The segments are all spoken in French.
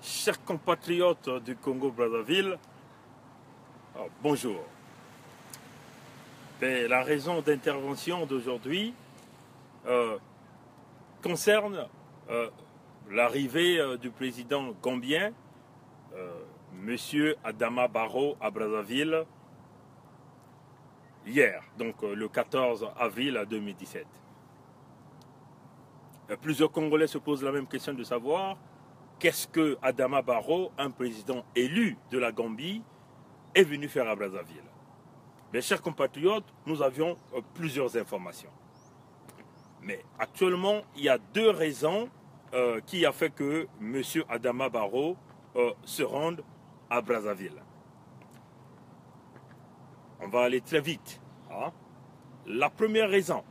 Chers compatriotes du Congo-Brazzaville, bonjour. La raison d'intervention d'aujourd'hui concerne l'arrivée du président gambien, M. Adama Barrow, à Brazzaville, hier, donc le 14 avril 2017. Plusieurs Congolais se posent la même question de savoir qu'est-ce que Adama Barrow, un président élu de la Gambie, est venu faire à Brazzaville. Mes chers compatriotes, nous avions plusieurs informations. Mais actuellement, il y a deux raisons qui ont fait que M. Adama Barrow se rende à Brazzaville. On va aller très vite. Hein? La première raison,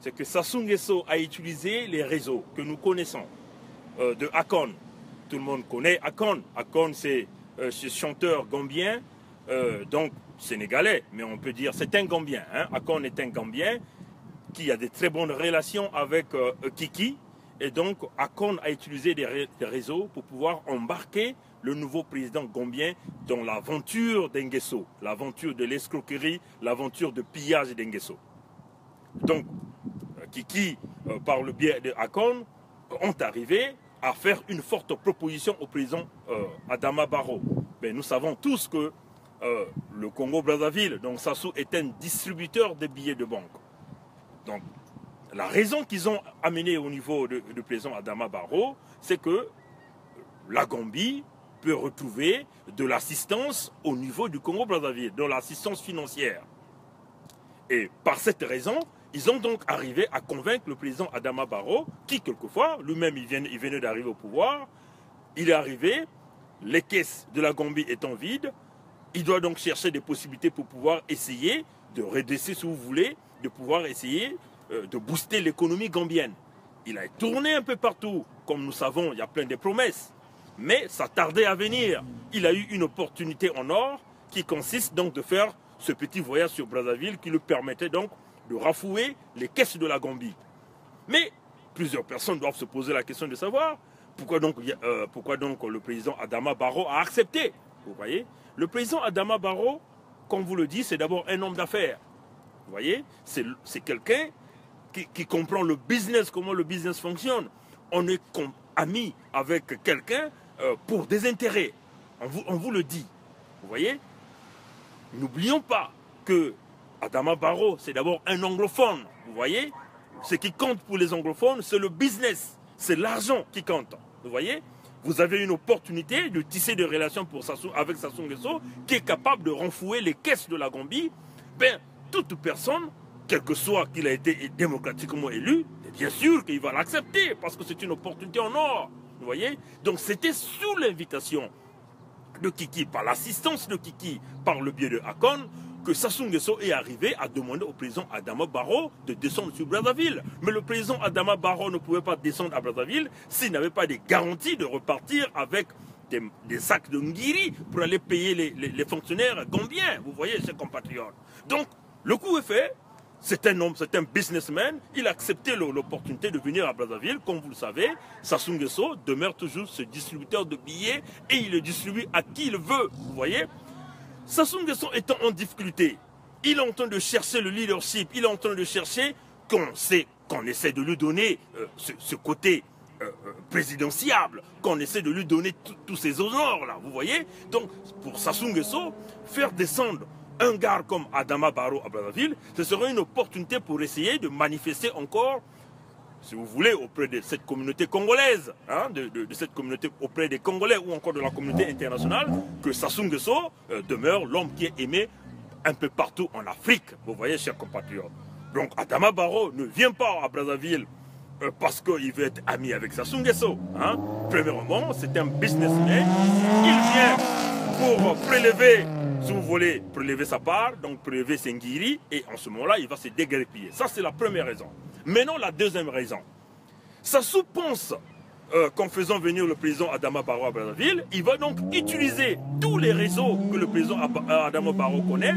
c'est que Sassou Nguesso a utilisé les réseaux que nous connaissons de Akon. Tout le monde connaît Akon. Akon, c'est ce chanteur gambien, donc sénégalais, mais on peut dire c'est un Gambien. Hein? Akon est un Gambien qui a de très bonnes relations avec Kiki. Et donc, Akon a utilisé des réseaux pour pouvoir embarquer le nouveau président gambien dans l'aventure d'Nguesso, l'aventure de l'escroquerie, l'aventure de pillage d'Nguesso. Donc, Kiki, par le biais de Akon, ont arrivé à faire une forte proposition au président Adama Barrow. Mais nous savons tous que le Congo-Brazzaville, donc Sassou, est un distributeur de billets de banque. Donc, la raison qu'ils ont amené au niveau du président Adama Barrow, c'est que la Gambie peut retrouver de l'assistance au niveau du Congo-Brazzaville, de l'assistance financière. Et par cette raison, ils ont donc arrivé à convaincre le président Adama Barrow, qui quelquefois, lui-même il venait d'arriver au pouvoir, il est arrivé, les caisses de la Gambie étant vides, il doit donc chercher des possibilités pour pouvoir essayer de redresser, si vous voulez, de pouvoir essayer de booster l'économie gambienne. Il a tourné un peu partout, comme nous savons, il y a plein de promesses, mais ça tardait à venir. Il a eu une opportunité en or qui consiste donc de faire ce petit voyage sur Brazzaville qui lui permettait donc de rafouer les caisses de la Gambie. Mais plusieurs personnes doivent se poser la question de savoir pourquoi donc le président Adama Barrow a accepté. Vous voyez, le président Adama Barrow, comme vous le dites, c'est d'abord un homme d'affaires. Vous voyez, c'est quelqu'un qui comprend le business, comment le business fonctionne. On est amis avec quelqu'un pour des intérêts. On vous le dit. Vous voyez, n'oublions pas que Adama Barrow, c'est d'abord un anglophone. Vous voyez, ce qui compte pour les anglophones, c'est le business. C'est l'argent qui compte. Vous voyez, vous avez une opportunité de tisser des relations avec Sassou Nguesso qui est capable de renflouer les caisses de la Gambie. Ben, toute personne, quel que soit qu'il a été démocratiquement élu, bien sûr qu'il va l'accepter parce que c'est une opportunité en or. Vous voyez, donc c'était sous l'invitation de Kiki, par l'assistance de Kiki, par le biais de Akon, que Sassou Nguesso est arrivé à demander au président Adama Barrow de descendre sur Brazzaville. Mais le président Adama Barrow ne pouvait pas descendre à Brazzaville s'il n'avait pas des garanties de repartir avec des sacs de ngiri pour aller payer les fonctionnaires gambiens. Vous voyez, ses compatriotes. Donc, le coup est fait. C'est un homme, c'est un businessman. Il a accepté l'opportunité de venir à Brazzaville. Comme vous le savez, Sassou Nguesso demeure toujours ce distributeur de billets et il le distribue à qui il veut. Vous voyez, Sassou Nguesso étant en difficulté, il est en train de chercher le leadership, il est en train de chercher qu'on essaie de lui donner ce côté présidentiable, qu'on essaie de lui donner tous ces honneurs là, vous voyez. Donc pour Sassou Nguesso, faire descendre un gars comme Adama Barrow à Brazzaville, ce serait une opportunité pour essayer de manifester encore, si vous voulez, auprès de cette communauté congolaise, hein, de cette communauté auprès des Congolais ou encore de la communauté internationale, que Sassou Nguesso demeure l'homme qui est aimé un peu partout en Afrique. Vous voyez, chers compatriotes. Donc Adama Barrow ne vient pas à Brazzaville parce qu'il veut être ami avec Sassou Nguesso. Hein. Premièrement, c'est un businessman. Il vient pour prélever, si vous voulez, prélever sa part, donc prélever ses nguiris, et en ce moment-là, il va se déguerpiller. Ça, c'est la première raison. Maintenant, la deuxième raison. Sassou pense qu'en faisant venir le président Adama Barrow à Brazzaville, il va donc utiliser tous les réseaux que le président Adama Barrow connaît,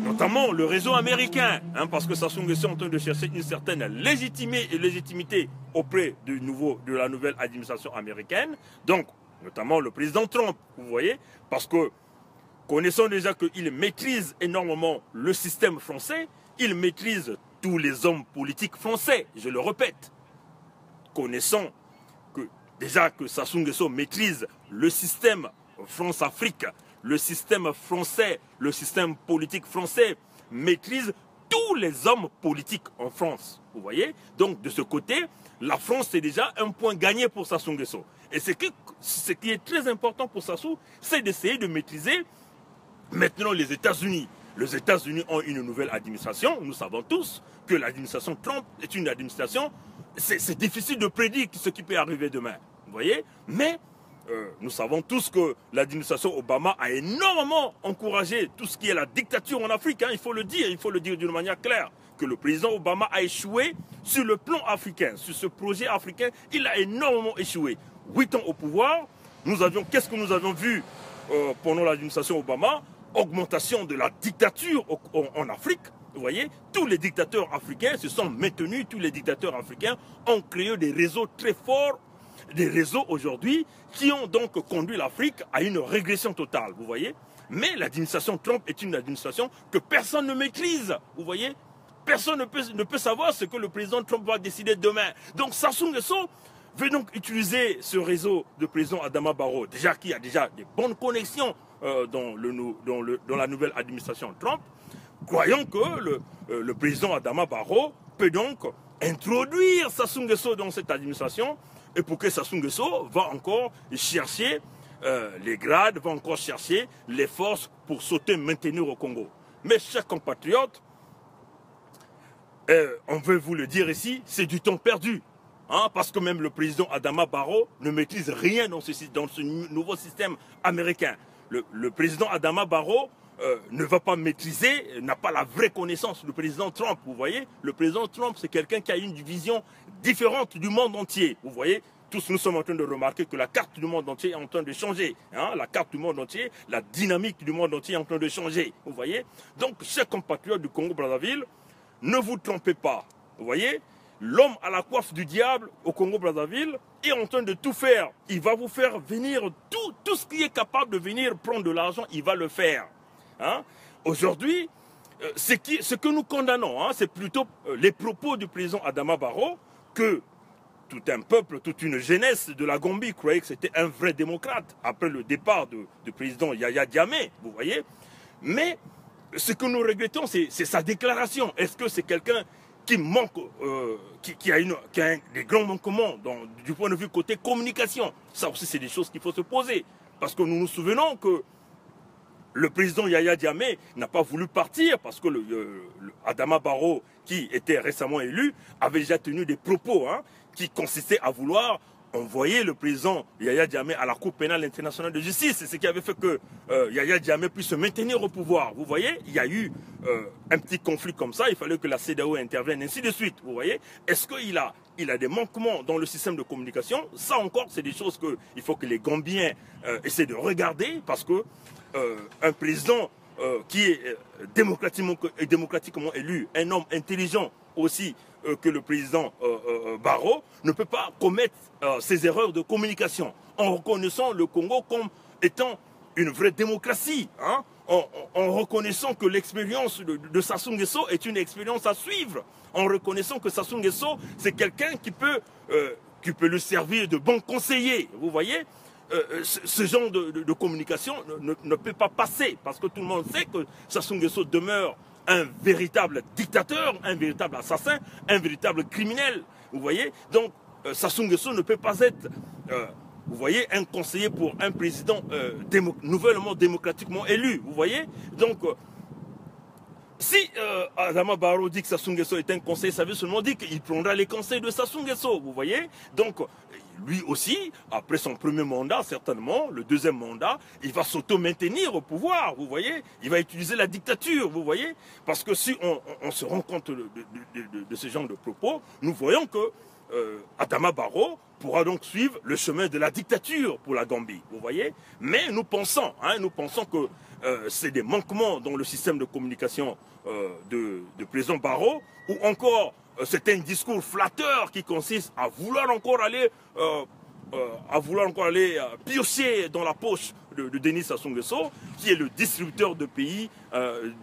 notamment le réseau américain, hein, parce que Sassou Nguesso est en train de chercher une certaine légitimité auprès de la nouvelle administration américaine. Donc, notamment le président Trump, vous voyez, parce que connaissant déjà qu'il maîtrise énormément le système français, il maîtrise tous les hommes politiques français, je le répète. Connaissant que déjà que Sassou Nguesso maîtrise le système France-Afrique, le système français, le système politique français, maîtrise tous les hommes politiques en France, vous voyez. Donc de ce côté, la France c'est déjà un point gagné pour Sassou Nguesso. Et ce qui est très important pour Sassou, c'est d'essayer de maîtriser maintenant les États-Unis. Les États-Unis ont une nouvelle administration. Nous savons tous que l'administration Trump est une administration. C'est difficile de prédire ce qui peut arriver demain. Vous voyez? Mais nous savons tous que l'administration Obama a énormément encouragé tout ce qui est la dictature en Afrique. Hein, il faut le dire d'une manière claire. Que le président Obama a échoué sur le plan africain. Sur ce projet africain, il a énormément échoué. 8 ans au pouvoir, qu'est-ce que nous avions vu pendant l'administration Obama? Augmentation de la dictature en Afrique. Vous voyez, tous les dictateurs africains se sont maintenus, tous les dictateurs africains ont créé des réseaux très forts, des réseaux aujourd'hui qui ont donc conduit l'Afrique à une régression totale, vous voyez. Mais l'administration Trump est une administration que personne ne maîtrise, vous voyez. Personne ne peut savoir ce que le président Trump va décider demain. Donc Sassou Nguesso veut donc utiliser ce réseau de président Adama Barrow, déjà qui a déjà des bonnes connexions dans la nouvelle administration Trump, croyant que le président Adama Barrow peut donc introduire Sassou Nguesso dans cette administration, et pour que Sassou Nguesso va encore chercher les grades, va encore chercher les forces pour sauter, maintenir au Congo. Mes chers compatriotes, on veut vous le dire ici, c'est du temps perdu. Hein, parce que même le président Adama Barrow ne maîtrise rien dans ce nouveau système américain. Le président Adama Barrow ne va pas maîtriser, n'a pas la vraie connaissance du président Trump, vous voyez. Le président Trump, c'est quelqu'un qui a une vision différente du monde entier, vous voyez. Tous nous sommes en train de remarquer que la carte du monde entier est en train de changer. Hein, la carte du monde entier, la dynamique du monde entier est en train de changer, vous voyez. Donc, chers compatriotes du Congo-Brazzaville, ne vous trompez pas, vous voyez. L'homme à la coiffe du diable au Congo-Brazzaville est en train de tout faire. Il va vous faire venir tout ce qui est capable de venir prendre de l'argent, il va le faire. Hein? Aujourd'hui, ce que nous condamnons, hein, c'est plutôt les propos du président Adama Barrow que tout un peuple, toute une jeunesse de la Gambie croyait que c'était un vrai démocrate après le départ du président Yaya Jammeh, vous voyez. Mais ce que nous regrettons, c'est sa déclaration. Est-ce que c'est quelqu'un qui manque, qui a des grands manquements du point de vue côté communication? Ça aussi, c'est des choses qu'il faut se poser. Parce que nous nous souvenons que le président Yaya Jammeh n'a pas voulu partir parce que Adama Barrow, qui était récemment élu, avait déjà tenu des propos qui consistaient à vouloir envoyer le président Yaya Jammeh à la Cour pénale internationale de justice. C'est ce qui avait fait que Yaya Jammeh puisse se maintenir au pouvoir. Vous voyez, il y a eu un petit conflit comme ça, il fallait que la CEDEAO intervienne, ainsi de suite. Vous voyez, est-ce qu'il a des manquements dans le système de communication? Ça encore, c'est des choses qu'il faut que les Gambiens essaient de regarder, parce que un président qui est démocratiquement élu, un homme intelligent aussi que le président Barrow, ne peut pas commettre ces erreurs de communication en reconnaissant le Congo comme étant une vraie démocratie, hein, en reconnaissant que l'expérience de Sassou Nguesso est une expérience à suivre, en reconnaissant que Sassou Nguesso, c'est quelqu'un qui peut lui servir de bon conseiller, vous voyez. Ce genre de communication ne peut pas passer, parce que tout le monde sait que Sassou Nguesso demeure un véritable dictateur, un véritable assassin, un véritable criminel, vous voyez. Donc Sassou Nguesso ne peut pas être, vous voyez, un conseiller pour un président nouvellement démocratiquement élu, vous voyez. Donc si Adama Barrow dit que Sassou Nguesso est un conseiller, ça veut seulement dire qu'il prendra les conseils de Sassou Nguesso, vous voyez. Donc lui aussi, après son premier mandat, certainement, le deuxième mandat, il va s'auto-maintenir au pouvoir, vous voyez. Il va utiliser la dictature, vous voyez. Parce que si on se rend compte de ce genre de propos, nous voyons que Adama Barrow pourra donc suivre le chemin de la dictature pour la Gambie, vous voyez. Mais nous pensons que c'est des manquements dans le système de communication de président Barrow, ou encore c'est un discours flatteur qui consiste à vouloir encore aller à vouloir encore aller piocher dans la poche de Denis Sassou Nguesso, qui est le distributeur de pays,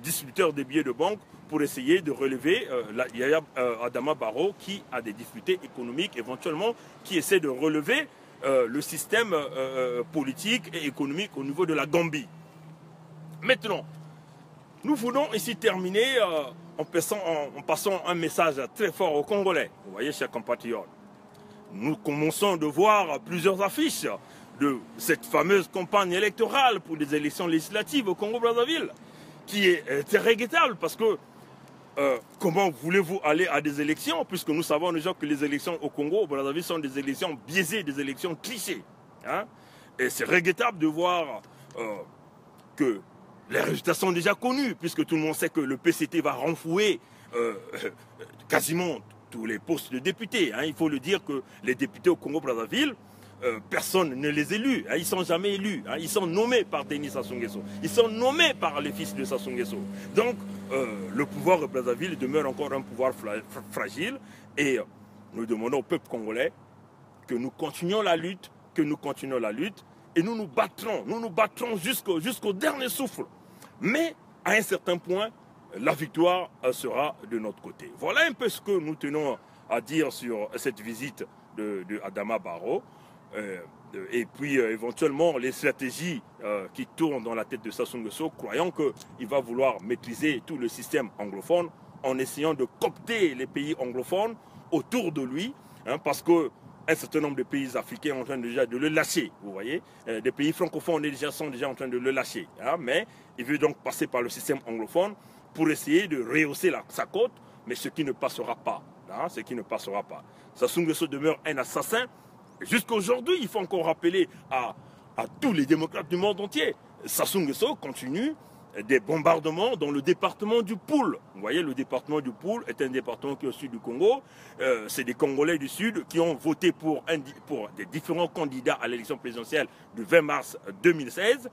distributeur des billets de banque, pour essayer de relever Yaya Adama Barrow, qui a des difficultés économiques éventuellement, qui essaie de relever le système politique et économique au niveau de la Gambie. Maintenant, nous voulons ici terminer en passant un message très fort aux Congolais. Vous voyez, chers compatriotes, nous commençons de voir plusieurs affiches de cette fameuse campagne électorale pour des élections législatives au Congo-Brazzaville, qui est très regrettable parce que comment voulez-vous aller à des élections, puisque nous savons déjà que les élections au Congo-Brazzaville sont des élections biaisées, des élections clichés. Hein? Et c'est regrettable de voir que les résultats sont déjà connus, puisque tout le monde sait que le PCT va renflouer quasiment tous les postes de députés. Hein. Il faut le dire que les députés au Congo-Brazzaville, personne ne les élit. Hein. Ils ne sont jamais élus. Hein. Ils sont nommés par Denis Sassou Nguesso. Ils sont nommés par les fils de Sassou Nguesso. Donc, le pouvoir de Brazzaville demeure encore un pouvoir fragile. Et nous demandons au peuple congolais que nous continuions la lutte, et nous nous battrons jusqu'au dernier souffle. Mais, à un certain point, la victoire sera de notre côté. Voilà un peu ce que nous tenons à dire sur cette visite de Adama Barrow. Et puis éventuellement les stratégies qui tournent dans la tête de Sassou Nguesso, croyant qu'il va vouloir maîtriser tout le système anglophone en essayant de coopter les pays anglophones autour de lui, hein, parce que un certain nombre de pays africains sont en train déjà de le lâcher, vous voyez. Des pays francophones sont déjà en train de le lâcher. Hein, mais il veut donc passer par le système anglophone pour essayer de rehausser sa cote, mais ce qui ne passera pas. Hein, ce qui ne passera pas. Sassou Nguesso demeure un assassin. Jusqu'à aujourd'hui, il faut encore rappeler à tous les démocrates du monde entier. Sassou Nguesso continue des bombardements dans le département du Poul. Vous voyez, le département du Poul est un département qui est au sud du Congo. C'est des Congolais du Sud qui ont voté pour des différents candidats à l'élection présidentielle du 20 mars 2016.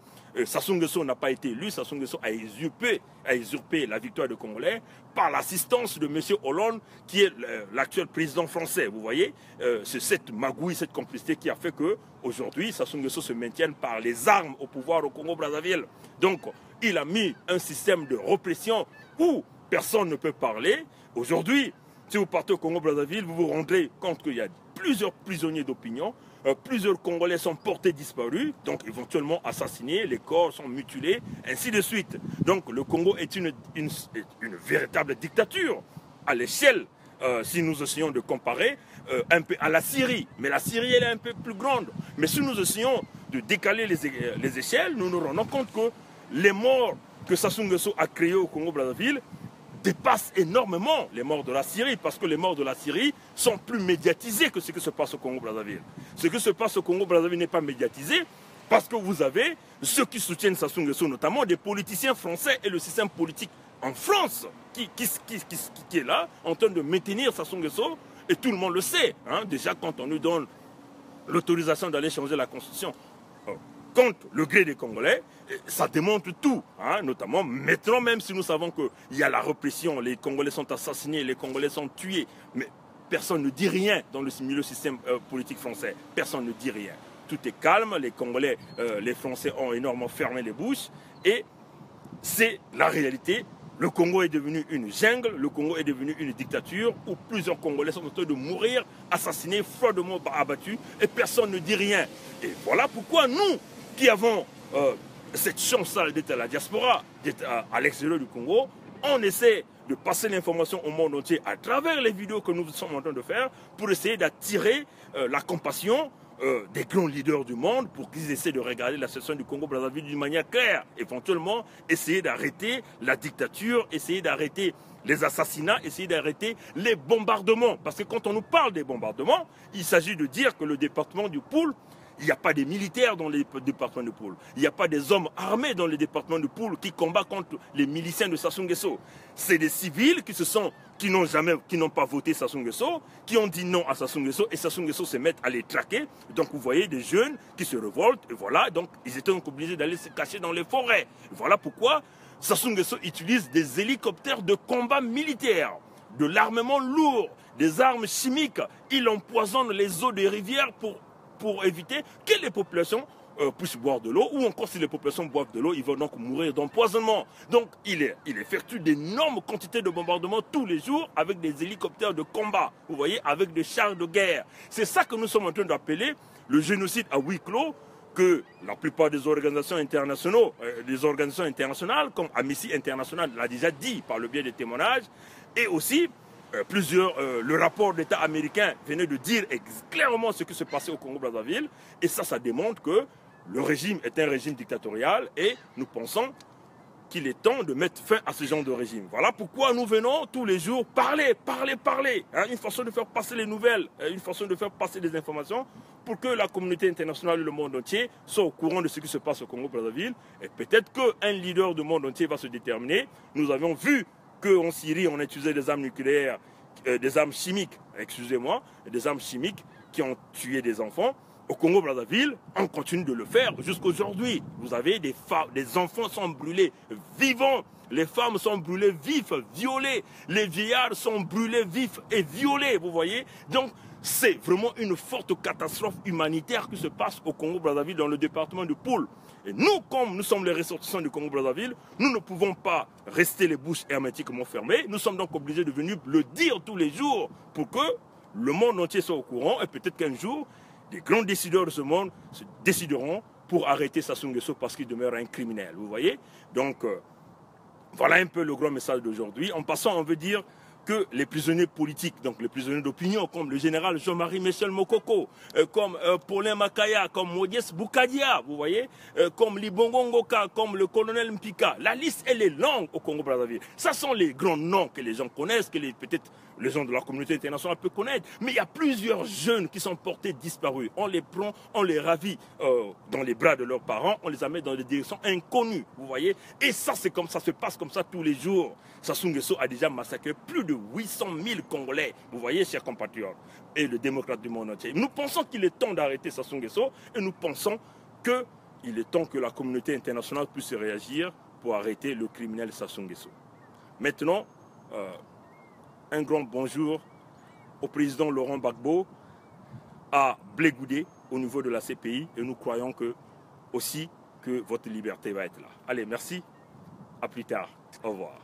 Sassou Nguesso n'a pas été élu. Sassou Nguesso a usurpé la victoire des Congolais par l'assistance de M. Hollande, qui est l'actuel président français. Vous voyez, c'est cette magouille, cette complicité qui a fait qu'aujourd'hui, Sassou Nguesso se maintienne par les armes au pouvoir au Congo-Brazzaville. Donc, il a mis un système de répression où personne ne peut parler. Aujourd'hui, si vous partez au Congo-Brazzaville, vous vous rendrez compte qu'il y a plusieurs prisonniers d'opinion, plusieurs Congolais sont portés disparus, donc éventuellement assassinés, les corps sont mutilés, ainsi de suite. Donc le Congo est une véritable dictature à l'échelle, si nous essayons de comparer, un peu à la Syrie. Mais la Syrie, elle est un peu plus grande. Mais si nous essayons de décaler les échelles, nous nous rendons compte que les morts que Sassou Nguesso a créés au Congo-Brazzaville dépassent énormément les morts de la Syrie, parce que les morts de la Syrie sont plus médiatisés que ce qui se passe au Congo-Brazzaville. Ce qui se passe au Congo-Brazzaville n'est pas médiatisé parce que vous avez ceux qui soutiennent Sassou Nguesso, notamment des politiciens français et le système politique en France qui est là en train de maintenir Sassou Nguesso, et tout le monde le sait. Hein, déjà, quand on nous donne l'autorisation d'aller changer la Constitution contre le gré des Congolais, ça démontre tout, hein, notamment maintenant, même si nous savons qu'il y a la répression, les Congolais sont assassinés, les Congolais sont tués, mais personne ne dit rien dans le milieu système politique français, personne ne dit rien. Tout est calme, les Congolais, les Français ont énormément fermé les bouches, et c'est la réalité. Le Congo est devenu une jungle, le Congo est devenu une dictature où plusieurs Congolais sont en train de mourir, assassinés, froidement abattus, et personne ne dit rien. Et voilà pourquoi nous, qui avons cette chance-là d'être à la diaspora, d'être à l'extérieur du Congo, on essaie de passer l'information au monde entier à travers les vidéos que nous sommes en train de faire pour essayer d'attirer la compassion des grands leaders du monde pour qu'ils essaient de regarder la situation du Congo-Brazzaville d'une manière claire. Éventuellement, essayer d'arrêter la dictature, essayer d'arrêter les assassinats, essayer d'arrêter les bombardements. Parce que quand on nous parle des bombardements, il s'agit de dire que le département du Poul, il n'y a pas des militaires dans les départements de Poul. Il n'y a pas des hommes armés dans les départements de Poul qui combattent contre les miliciens de Sassou Nguesso. C'est des civils qui n'ont pas voté Sassou Nguesso, qui ont dit non à Sassou Nguesso, et Sassou Nguesso se met à les traquer. Donc vous voyez des jeunes qui se révoltent, et voilà, donc ils étaient donc obligés d'aller se cacher dans les forêts. Et voilà pourquoi Sassou Nguesso utilise des hélicoptères de combat militaire, de l'armement lourd, des armes chimiques. Il empoisonne les eaux des rivières pour pour éviter que les populations puissent boire de l'eau, ou encore si les populations boivent de l'eau, ils vont donc mourir d'empoisonnement. Donc il effectue d'énormes quantités de bombardements tous les jours avec des hélicoptères de combat, vous voyez, avec des chars de guerre. C'est ça que nous sommes en train d'appeler le génocide à huis clos, que la plupart des organisations internationales, comme Amnesty International l'a déjà dit par le biais des témoignages, et aussi le rapport d'État américain venait de dire clairement ce qui se passait au Congo-Brazzaville, et ça démontre que le régime est un régime dictatorial, et nous pensons qu'il est temps de mettre fin à ce genre de régime. Voilà pourquoi nous venons tous les jours parler. Hein, une façon de faire passer les nouvelles, une façon de faire passer des informations pour que la communauté internationale et le monde entier soient au courant de ce qui se passe au Congo-Brazzaville. Et peut-être qu'un leader du monde entier va se déterminer. Nous avions vu qu'en Syrie, on utilisait des armes nucléaires, des armes chimiques, des armes chimiques qui ont tué des enfants. Au Congo-Brazzaville, on continue de le faire jusqu'aujourd'hui. Vous avez des enfants sont brûlés vivants, les femmes sont brûlées vifs, violées, les vieillards sont brûlés vifs et violés, vous voyez. Donc, c'est vraiment une forte catastrophe humanitaire qui se passe au Congo-Brazzaville dans le département de Poul. Et nous, comme nous sommes les ressortissants du Congo-Brazzaville, nous ne pouvons pas rester les bouches hermétiquement fermées. Nous sommes donc obligés de venir le dire tous les jours pour que le monde entier soit au courant, et peut-être qu'un jour, des grands décideurs de ce monde se décideront pour arrêter Sassou Nguesso parce qu'il demeure un criminel, vous voyez. Donc, voilà un peu le grand message d'aujourd'hui. En passant, on veut dire que les prisonniers politiques, donc les prisonniers d'opinion, comme le général Jean-Marie Michel Mokoko, comme Paulin Makaya, comme Modeste Boukadia, vous voyez, comme Libongo Ngoka, comme le colonel Mpika. La liste, elle est longue au Congo-Brazzaville. Ça sont les grands noms que les gens connaissent, que peut-être les gens de la communauté internationale peuvent connaître. Mais il y a plusieurs jeunes qui sont portés disparus. On les prend, on les ravit dans les bras de leurs parents, on les amène dans des directions inconnues, vous voyez. Et ça, c'est comme ça, se passe comme ça tous les jours. Sassou Nguesso a déjà massacré plus de 800 000 Congolais, vous voyez, chers compatriotes, et le démocrate du monde entier. Nous pensons qu'il est temps d'arrêter Sassou Nguesso, et nous pensons qu'il est temps que la communauté internationale puisse réagir pour arrêter le criminel Sassou Nguesso. Maintenant, un grand bonjour au président Laurent Gbagbo, à Blé Goudé au niveau de la CPI, et nous croyons aussi que votre liberté va être là. Allez, merci, à plus tard, au revoir.